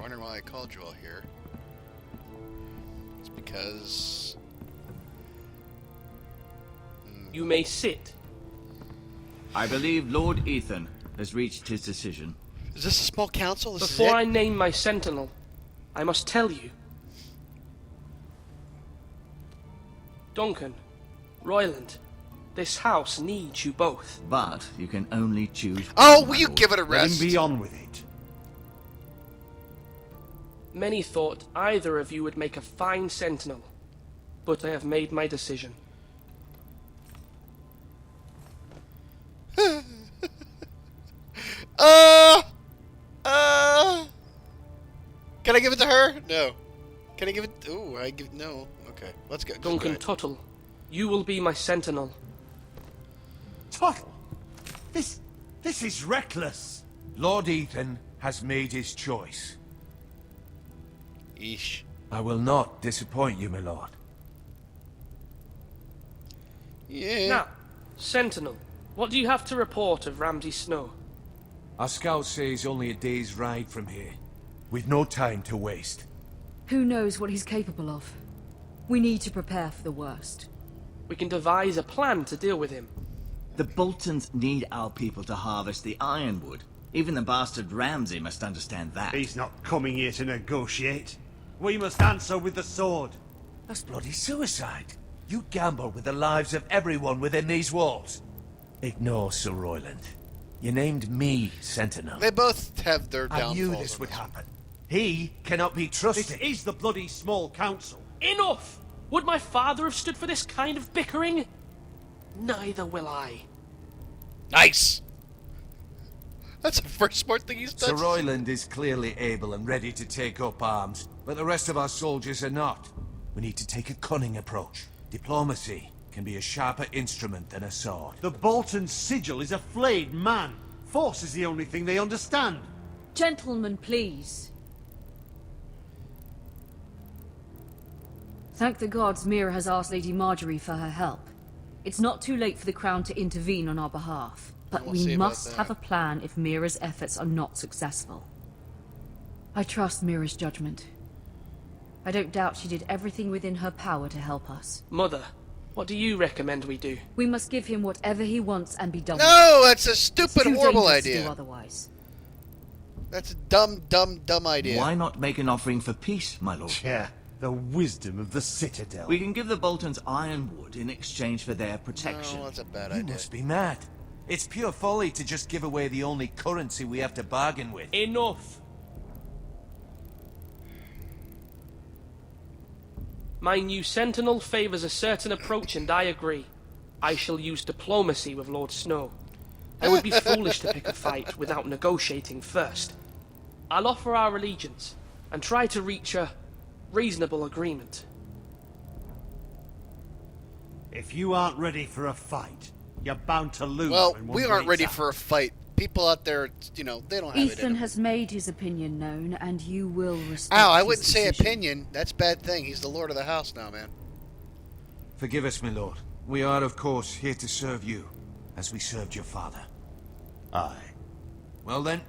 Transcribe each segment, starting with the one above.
wondering why I called you all here. It's because... You may sit. I believe Lord Ethan has reached his decision. Is this a small council? This Before I is it? name my sentinel, I must tell you. Duncan, Royland, this house needs you both. But you can only choose... Oh, one, will you my lord. give it a Let him rest? be on with it. Many thought either of you would make a fine sentinel, but I have made my decision. Can I give it to her? No. Can I give it? Ooh, I give no. Okay, let's go. Duncan Go ahead. Tuttle, you will be my sentinel. Tuttle! This is reckless. Lord Ethan has made his choice. Eesh. I will not disappoint you, my lord. Yeah. Now, sentinel, what do you have to report of Ramsay Snow? Our scouts say he's only a day's ride from here. We've no time to waste. Who knows what he's capable of? We need to prepare for the worst. We can devise a plan to deal with him. The Boltons need our people to harvest the ironwood. Even the bastard Ramsay must understand that. He's not coming here to negotiate. We must answer with the sword. That's bloody suicide. You gamble with the lives of everyone within these walls. Ignore Sir Royland. You named me Sentinel. They both have their I downfalls. knew this would happen. He cannot be This trusted. is the bloody small council. Enough! Would my father have stood for this kind of bickering? Neither will I. Nice. That's the first smart thing he's done. Sir Royland is clearly able and ready to take up arms, but the rest of our soldiers are not. We need to take a cunning approach. Diplomacy can be a sharper instrument than a sword. The Bolton sigil is a flayed man. Force is the only thing they understand. Gentlemen, please. Thank the gods Mira has asked Lady Marjorie for her help. It's not too late for the Crown to intervene on our behalf, but We'll see we about must that. have a plan if Mira's efforts are not successful. I trust Mira's judgment. I don't doubt she did everything within her power to help us. Mother, what do you recommend we do? We must give him whatever he wants and be done with No, that's a it. It's stupid, too horrible dangerous to do idea. otherwise. That's a dumb idea. Why not make an offering for peace, my lord? Yeah, the wisdom of the Citadel. We can give the Boltons ironwood in exchange for their protection. No, that's a bad You idea. must be mad. It's pure folly to just give away the only currency we have to bargain with. Enough! My new sentinel favors a certain approach, and I agree. I shall use diplomacy with Lord Snow. I would be foolish to pick a fight without negotiating first. I'll offer our allegiance, and try to reach a reasonable agreement. If you aren't ready for a fight, you're bound to lose. Well, when one we aren't breaks ready out. for a fight. People out there, you know, they don't have it in Ethan them. has made his opinion known, and you will respect Ow, I his wouldn't say decision. opinion. That's a bad thing. He's the lord of the house now, man. Forgive us, my lord. We are, of course, here to serve you, as we served your father. Aye. Well then,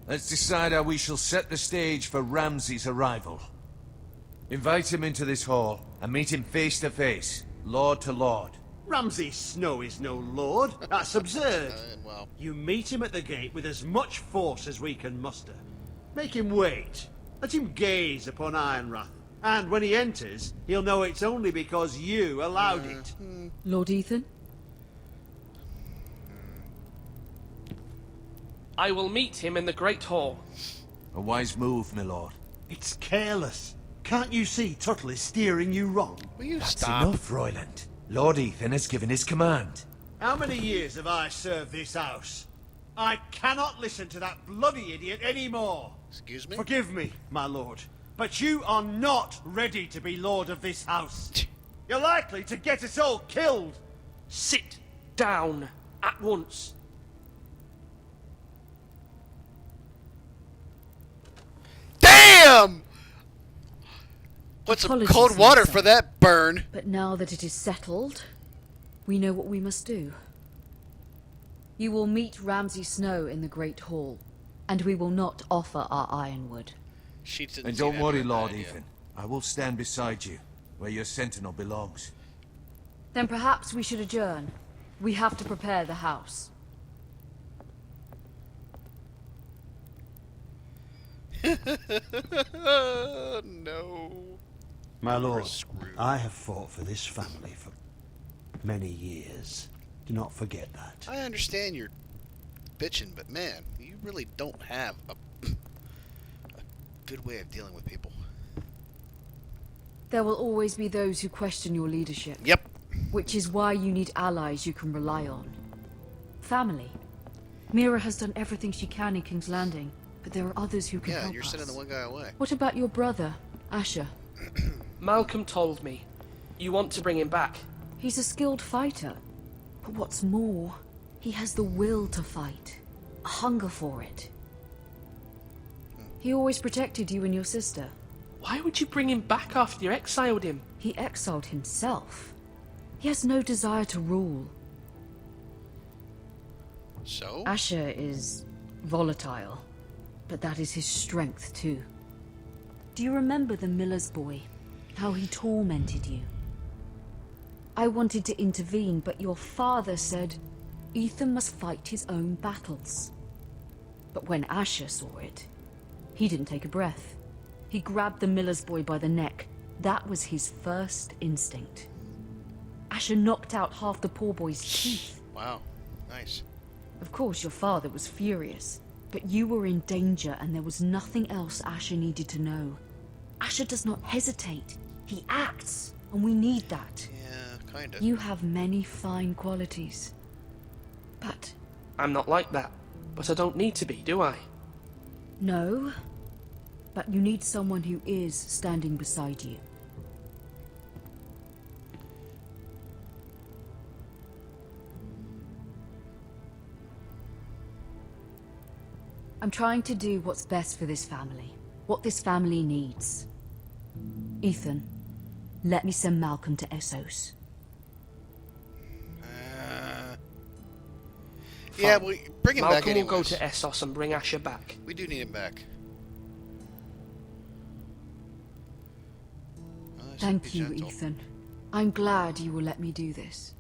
let's decide how we shall set the stage for Ramsay's arrival. Invite him into this hall, and meet him face to face, lord to lord. Ramsay Snow is no lord. That's absurd. Well, You meet him at the gate with as much force as we can muster. Make him wait. Let him gaze upon Ironrath. And when he enters, he'll know it's only because you allowed it. Lord Ethan? I will meet him in the Great Hall. A wise move, my lord. It's careless. Can't you see Tuttle is steering you wrong? will you That's stop? enough, Royland. Lord Ethan has given his command. How many years have I served this house? I cannot listen to that bloody idiot anymore. Excuse me? Forgive me, my lord, but you are not ready to be lord of this house. You're likely to get us all killed. Sit down at once. Damn! Put some Apologies, cold water Lisa. for that burn. But now that it is settled, we know what we must do. You will meet Ramsay Snow in the Great Hall, and we will not offer our ironwood. She didn't And seem don't to have worry, a bad Lord idea. Ethan. I will stand beside you, where your sentinel belongs. Then perhaps we should adjourn. We have to prepare the house. No. My We're lord, screwed. I have fought for this family for many years. Do not forget that. I understand you're bitching, but man, you really don't have a good way of dealing with people. There will always be those who question your leadership. Yep. Which is why you need allies you can rely on. Family. Mira has done everything she can in King's Landing, but there are others who can Yeah, help you're us. sending the one guy away. What about your brother, Asher? Malcolm told me. You want to bring him back. He's a skilled fighter. But what's more, he has the will to fight. A hunger for it. He always protected you and your sister. Why would you bring him back after you exiled him? He exiled himself. He has no desire to rule. So? Asher is volatile, but that is his strength too. Do you remember the miller's boy? How he tormented you? I wanted to intervene, but your father said Ethan must fight his own battles. But when Asher saw it, he didn't take a breath. He grabbed the miller's boy by the neck. That was his first instinct. Asher knocked out half the poor boy's teeth. Wow. Nice. Of course, your father was furious, but you were in danger and there was nothing else Asher needed to know. Asher does not hesitate. He acts, and we need that. Yeah, kinda. You have many fine qualities. But I'm not like that. But I don't need to be, do I? no. But you need someone who is standing beside you. I'm trying to do what's best for this family. What this family needs. Ethan, let me send Malcolm to Essos. Yeah, Fine. we bring him back Malcolm will anyways. go to Essos and bring Asher back. We do need him back. Oh, I should Thank be you, gentle. Ethan. I'm glad you will let me do this.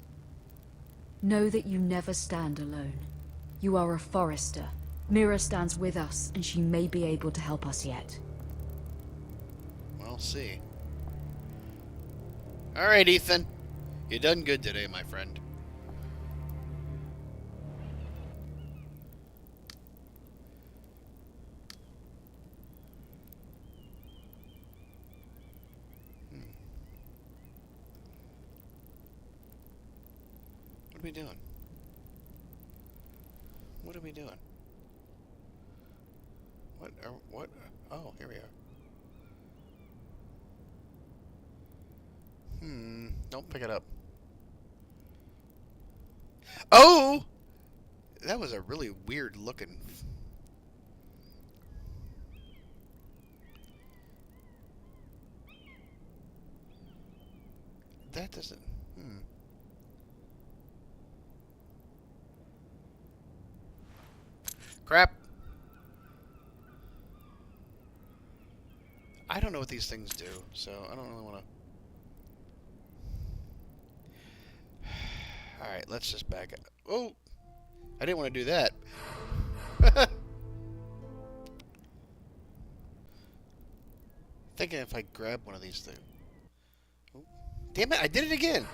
Know that you never stand alone. You are a forester. Mira stands with us, and she may be able to help us yet. We'll see. Alright, Ethan. You done good today, my friend. What are we doing? What are we doing? What? Oh, here we are. Don't pick it up. Oh! That was a really weird looking... That doesn't... Crap. I don't know what these things do, so I don't really want to... Alright, let's just back up. Oh! I didn't want to do that. Thinking if I grab one of these things... Oh, damn it, I did it again!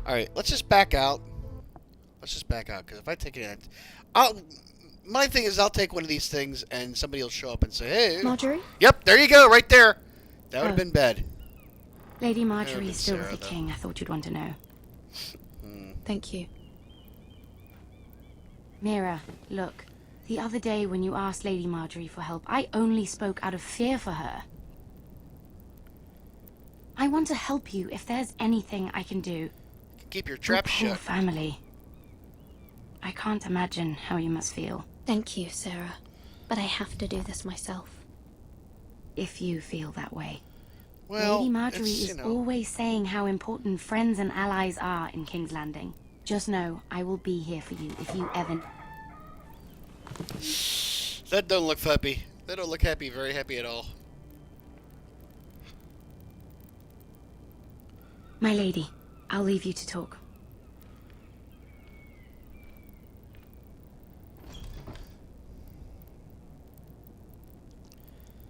Alright, let's just back out. Let's just back out, because if I take it in... My thing is, I'll take one of these things, and somebody will show up and say, "Hey, Marjorie? Yep, there you go, right there." That would have Oh. been bad. Lady That Marjorie would've is been still Sarah, with the though. king. I thought you'd want to know. Thank you. Mira, look. The other day when you asked Lady Marjorie for help, I only spoke out of fear for her. I want to help you if there's anything I can do. Keep your Your trap poor shut. family. I can't imagine how you must feel. Thank you, Sarah. But I have to do this myself. If you feel that way. Well, Lady Marjorie it's, is you know, always saying how important friends and allies are in King's Landing. Just know, I will be here for you if you ever... that don't look happy. That don't look happy, very happy at all. My lady, I'll leave you to talk.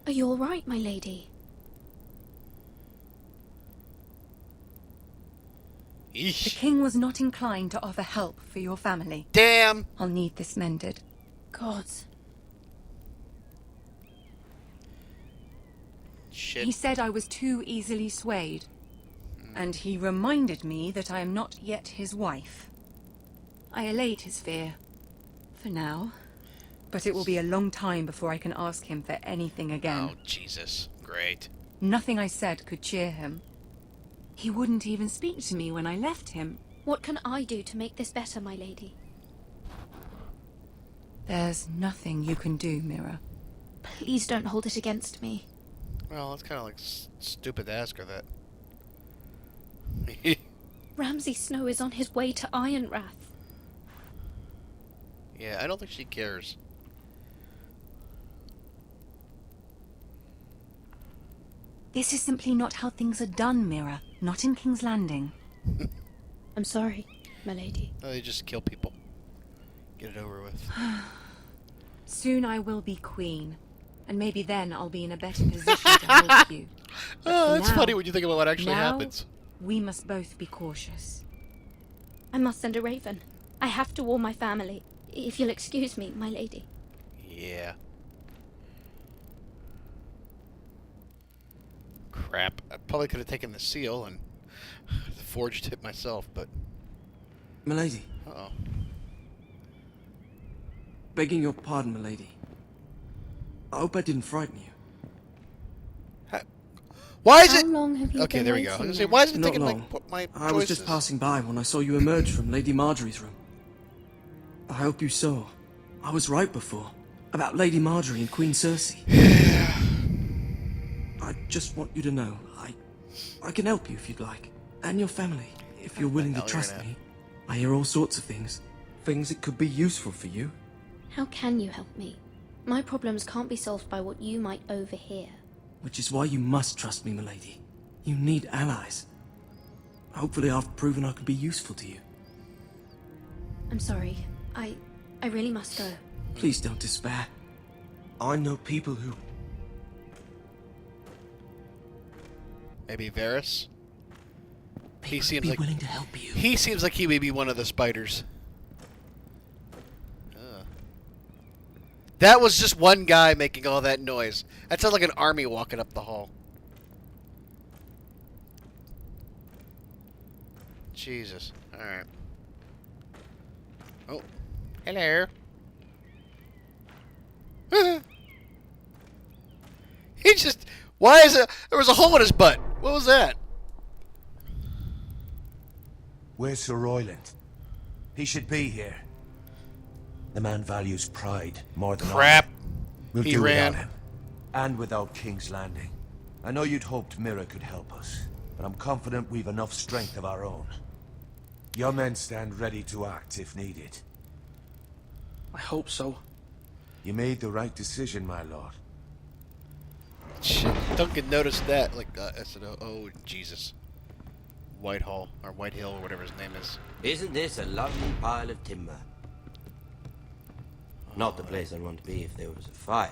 Are you all right, my lady? The Eesh. king was not inclined to offer help for your family. Damn. I'll need this mended. Gods. Shit. He said I was too easily swayed. And he reminded me that I am not yet his wife. I allayed his fear. For now. But it will be a long time before I can ask him for anything again. Oh, Jesus. Great. Nothing I said could cheer him. He wouldn't even speak to me when I left him. What can I do to make this better, my lady? There's nothing you can do, Mira. Please don't hold it against me. Well, it's kind of like stupid to ask her that. Ramsay Snow is on his way to Ironrath. Yeah, I don't think she cares. This is simply not how things are done, Mira. Not in King's Landing. I'm sorry, my lady. No, they just kill people. Get it over with. Soon I will be queen. And maybe then I'll be in a better position to help you. Oh, that's now- funny when you think about what actually now, happens. We must both be cautious. I must send a raven. I have to warn my family. If you'll excuse me, my lady. Yeah. Crap. I probably could have taken the seal and forged it myself, but... Milady, Uh-oh. begging your pardon, milady. I hope I didn't frighten you. Why is How it... long have you Okay, been there we go. I was waiting gonna say, now? why is it Not taking long. my I was just choices? passing by when I saw you emerge from Lady Marjorie's room. I hope you saw. I was right before. About Lady Marjorie and Queen Cersei. I just want you to know, I can help you if you'd like. And your family, if you're willing to hell you're trust gonna- me. I hear all sorts of things. Things that could be useful for you. How can you help me? My problems can't be solved by what you might overhear. Which is why you must trust me, milady. You need allies. Hopefully I've proven I can be useful to you. I'm sorry. I really must go. Please don't despair. I know people who... Maybe Varys? He would seems be like... willing to help you. He seems like he may be one of the spiders. That was just one guy making all that noise. That sounds like an army walking up the hall. Jesus. Alright. Oh. Hello. He just... Why is it... There was a hole in his butt. What was that? Where's Sir Royland? He should be here. The man values pride more than Crap. honor. We'll He do ran. without him. And without King's Landing. I know you'd hoped Mira could help us, but I'm confident we've enough strength of our own. Your men stand ready to act if needed. I hope so. You made the right decision, my lord. Shit, Duncan noticed that. Like, I said, oh, Jesus. Whitehall, or Whitehill, or whatever his name is. Isn't this a lovely pile of timber? Not the place I'd want to be if there was a fire.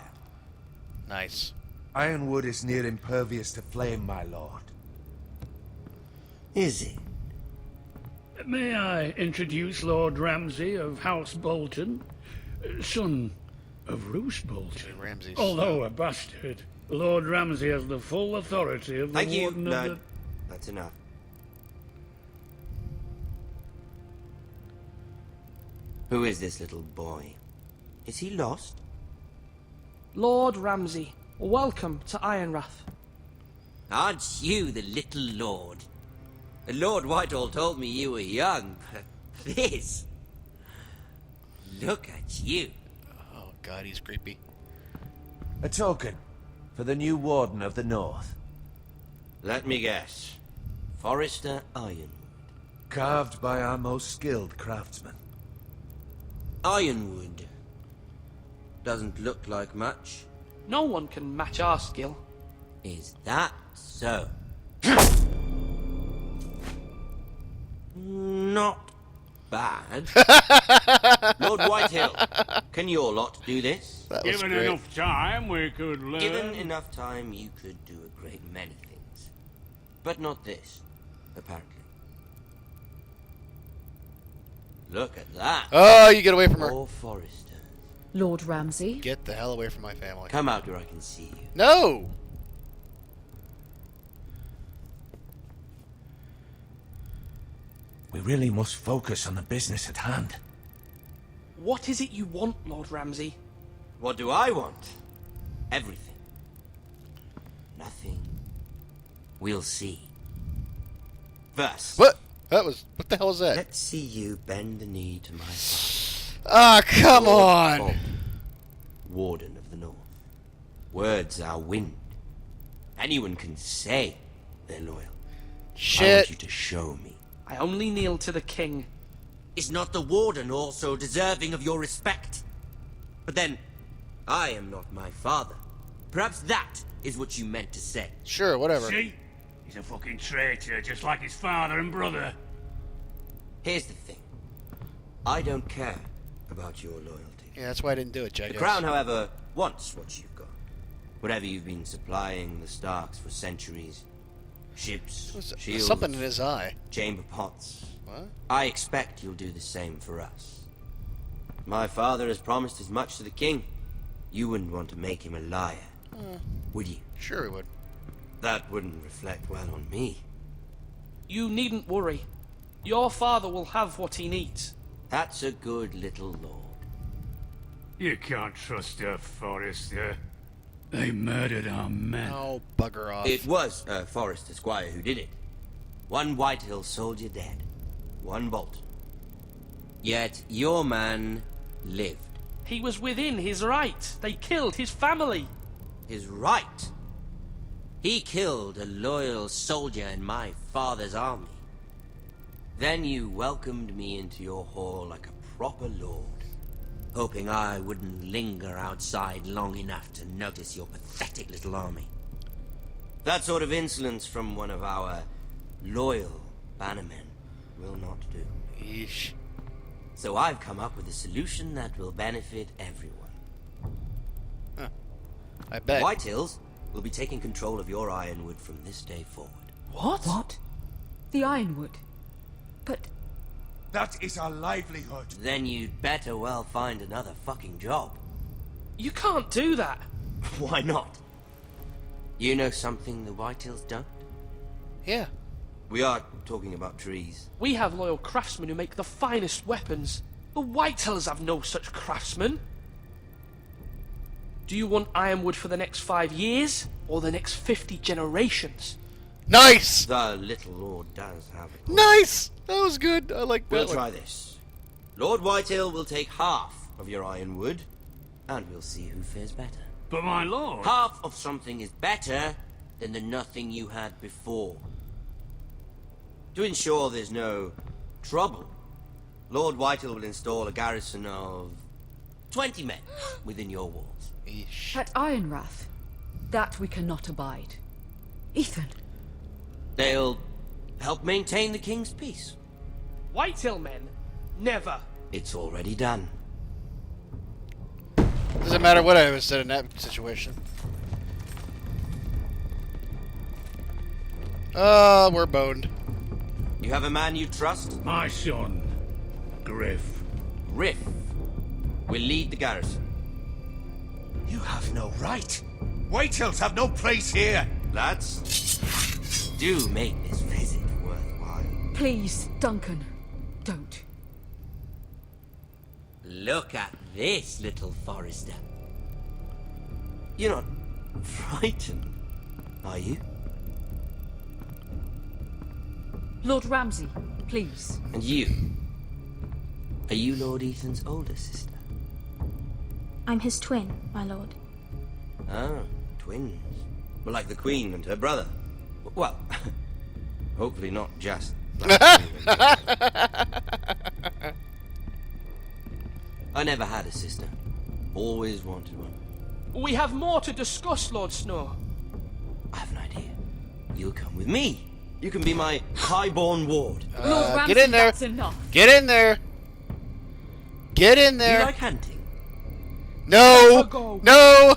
Nice. Ironwood is near impervious to flame, my lord. Is it? May I introduce Lord Ramsay of House Bolton, son of Roose Bolton? Ramsay's Although a bastard, Lord Ramsay has the full authority of the Thank you. Warden No, of the... that's enough. Who is this little boy? Is he lost? Lord Ramsay, welcome to Ironrath. Aren't you the little lord? Lord Whitehall told me you were young, but this... Look at you. Oh, God, he's creepy. A token for the new Warden of the North. Let me guess. Forrester Ironwood. Carved by our most skilled craftsmen. Ironwood. Doesn't look like much. No one can match our skill. Is that so? Not bad. Lord Whitehill, can your lot do this? That was Given great. enough time, we could learn. Given enough time, you could do a great many things. But not this, apparently. Look at that. Oh, you get away from her. Four Foresters. Lord Ramsay? Get the hell away from my family. Come out where I can see you. No! We really must focus on the business at hand. What is it you want, Lord Ramsay? What do I want? Everything. Nothing. We'll see. First, What? What the hell was that? let's see you bend the knee to my father. Ah, come Lord on! Bolton, Warden of the North. Words are wind. Anyone can say they're loyal. I want Shit. you to show me. I only kneel to the king. Is not the Warden also deserving of your respect? But then, I am not my father. Perhaps that is what you meant to say. Sure, whatever. See? He's a fucking traitor, just like his father and brother. Here's the thing. I don't care about your loyalty. Yeah, that's why I didn't do it, The Jackass. Crown, however, wants what you've got. Whatever you've been supplying the Starks for centuries. Ships, There's shields, something in his eye. chamber pots. What? I expect you'll do the same for us. My father has promised as much to the king. You wouldn't want to make him a liar, would you? Sure he would. That wouldn't reflect well on me. You needn't worry. Your father will have what he needs. That's a good little lord. You can't trust a Forester. They murdered our men. Oh, bugger off. It was a Forester squire who did it. One Whitehill soldier dead. One Bolton. Yet your man lived. He was within his right. They killed his family. His right. He killed a loyal soldier in my father's army. Then you welcomed me into your hall like a proper lord, hoping I wouldn't linger outside long enough to notice your pathetic little army. That sort of insolence from one of our loyal bannermen will not do. Yeesh. So I've come up with a solution that will benefit everyone. I bet. Whitehills will be taking control of your ironwood from this day forward. What? What? The Ironwood? But That is our livelihood. Then you'd better well find another fucking job. You can't do that. Why not? You know something the Whitehills don't? Yeah. We are talking about trees. We have loyal craftsmen who make the finest weapons. The Whitehills have no such craftsmen. Do you want ironwood for the next 5 years, or the next 50 generations? Nice! The little lord does have it. Nice! That was good. I like that We'll one. try this. Lord Whitehill will take half of your ironwood, and we'll see who fares better. But my lord... Half of something is better than the nothing you had before. To ensure there's no trouble, Lord Whitehill will install a garrison of 20 men within your walls. Yeesh. at Ironrath, that we cannot abide. Ethan, They'll help maintain the king's peace. Whitehill men? Never. It's already done. Doesn't matter what I was said in that situation. We're boned. You have a man you trust? My son, Griff. Riff will lead the garrison. You have no right. Whitehills have no place here. Lads, do make this visit worthwhile. please, Duncan, don't. Look at this, little Forester. You're not frightened, are you? Lord Ramsay, please. And you? Are you Lord Ethan's older sister? I'm his twin, my lord. Ah, twins. Well, like the Queen and her brother. Well, hopefully not just. I never had a sister. Always wanted one. We have more to discuss, Lord Snow. I have an idea. You'll come with me. You can be my highborn ward. Lord Ramsay, get in there. that's enough. Get in there. Get in You there. like hunting? No. No.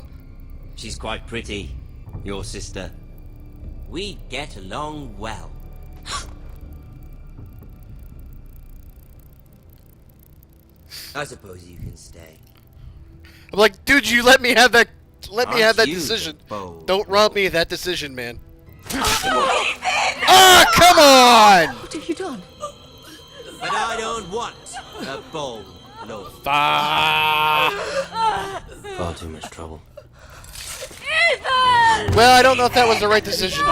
She's quite pretty, your sister. We get along well. I suppose you can stay. I'm like, dude, you let me have that. Let me Aren't have that you the decision. bold Don't rob me of that decision, man. Ah, come on! What have you done? But I don't want a bold lord. Ah. Far too much trouble. Well, I don't know if that was the right decision.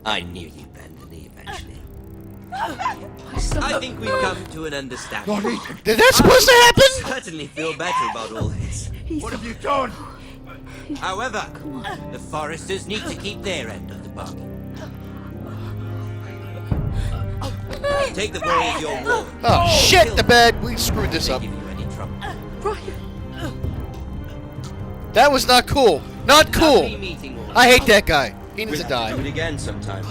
I knew you'd bend the knee eventually. I think we've come to an understanding. Did that supposed to happen? I certainly feel better about all this. What have you done? However, the Foresters need to keep their end of the bargain. Take the boy as your ward. Oh shit! The bed. We screwed this up. Give you any trouble. That was not cool. Not cool. Lovely meeting all. I hate that guy. He needs to Do die. it again sometime.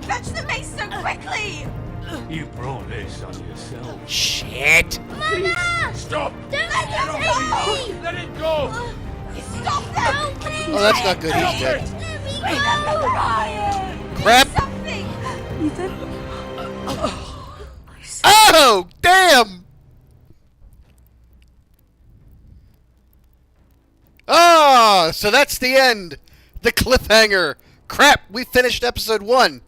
Fetch the mace so quickly! You brought this on yourself. Shit. Stop! Don't let him take me! Let it go! Stop them! Oh, that's not good. He's dead. Remember Ryan! Crap. Something! Oh, damn. Oh, so that's the end. The cliffhanger. Crap, we finished episode 1.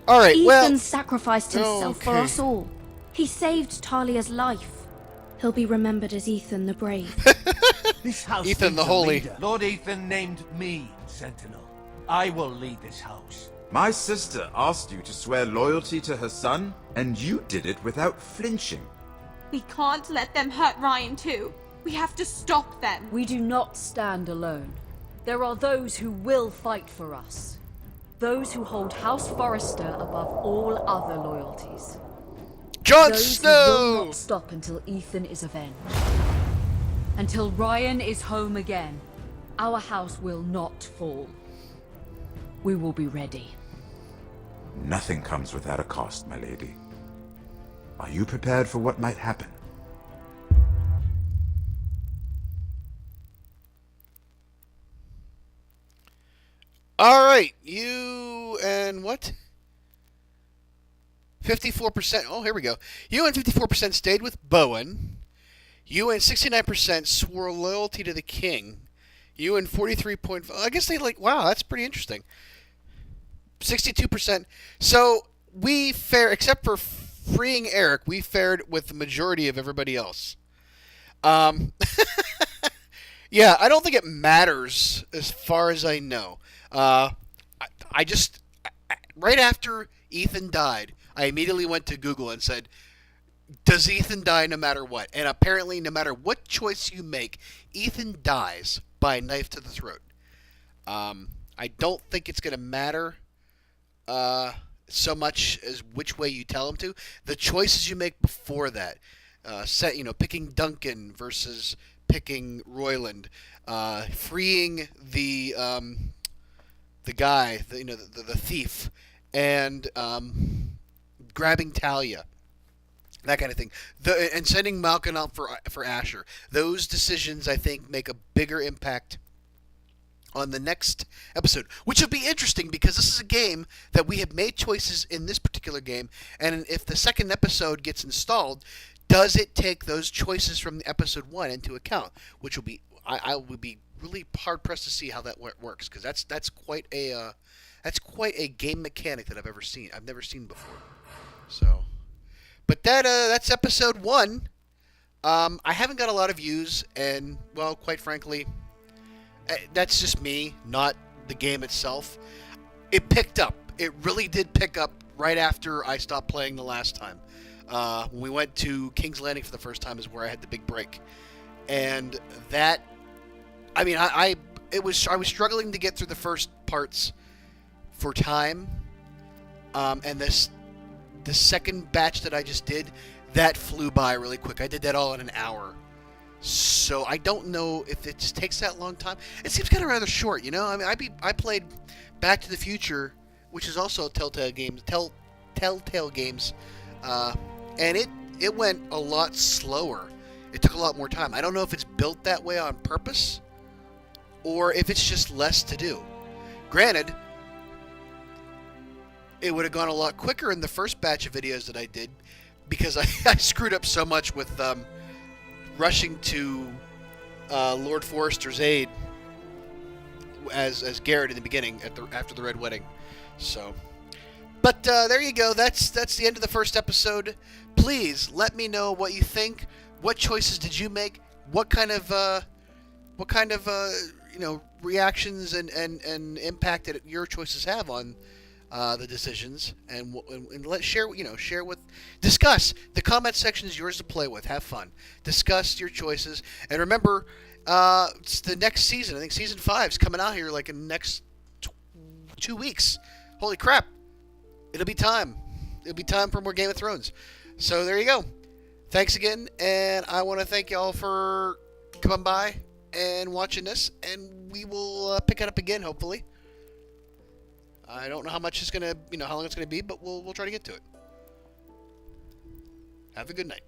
All right, Ethan well. sacrificed himself for okay. us all. He saved Talia's life. He'll be remembered as Ethan the Brave. This house Ethan needs the a Holy. leader. Lord Ethan named me Sentinel. I will lead this house. My sister asked you to swear loyalty to her son, and you did it without flinching. We can't let them hurt Ryan too. We have to stop them. We do not stand alone. There are those who will fight for us. Those who hold House Forrester above all other loyalties. Jon Those who will Snow! not stop until Ethan is avenged. Until Ryan is home again, our house will not fall. We will be ready. Nothing comes without a cost, my lady. Are you prepared for what might happen? All right, you and what? 54%. Oh, here we go. You and 54% stayed with Bowen. You and 69% swore loyalty to the king. You and 43.5. I guess they like. Wow, that's pretty interesting. 62%. So we fared, except for freeing Eric, we fared with the majority of everybody else. Yeah, I don't think it matters as far as I know. I just, right after Ethan died, I immediately went to Google and said, does Ethan die no matter what? And apparently, no matter what choice you make, Ethan dies by a knife to the throat. I don't think it's going to matter so much as which way you tell him to. The choices you make before that, picking Duncan versus picking Royland, freeing the guy, the thief, and grabbing Talia, that kind of thing, and sending Malkin out for Asher. Those decisions, I think, make a bigger impact on the next episode, which will be interesting because this is a game that we have made choices in this particular game, and if the second episode gets installed, does it take those choices from the episode 1 into account? Which will be, I would be really hard pressed to see how that works, because that's quite a game mechanic that I've never seen before. So, but that's episode 1. I haven't got a lot of views, and well, quite frankly, that's just me, not the game itself. It picked up. It really did pick up right after I stopped playing the last time. When we went to King's Landing for the first time is where I had the big break. And that, I mean, I was struggling to get through the first parts for time. And the second batch that I just did, that flew by really quick. I did that all in an hour. So I don't know if it just takes that long time. It seems kind of rather short, you know. I mean, I played Back to the Future, which is also Telltale Games, and it went a lot slower. It took a lot more time. I don't know if it's built that way on purpose, or if it's just less to do. Granted, it would have gone a lot quicker in the first batch of videos that I did, because I screwed up so much with rushing to Lord Forrester's aid as Garrett in the beginning after the Red Wedding. So, but there you go. That's the end of the first episode. Please let me know what you think. What choices did you make? What kind of reactions and impact that your choices have on the decisions, and let's share with, discuss. The comment section is yours to play with. Have fun, discuss your choices, and remember, it's the next season. I think season 5 is coming out here like in the next 2 weeks. Holy crap, it'll be time for more Game of Thrones. So there you go. Thanks again, and I want to thank y'all for coming by and watching this, and we will pick it up again, hopefully. I don't know how much it's gonna, how long it's gonna be, but we'll try to get to it. Have a good night.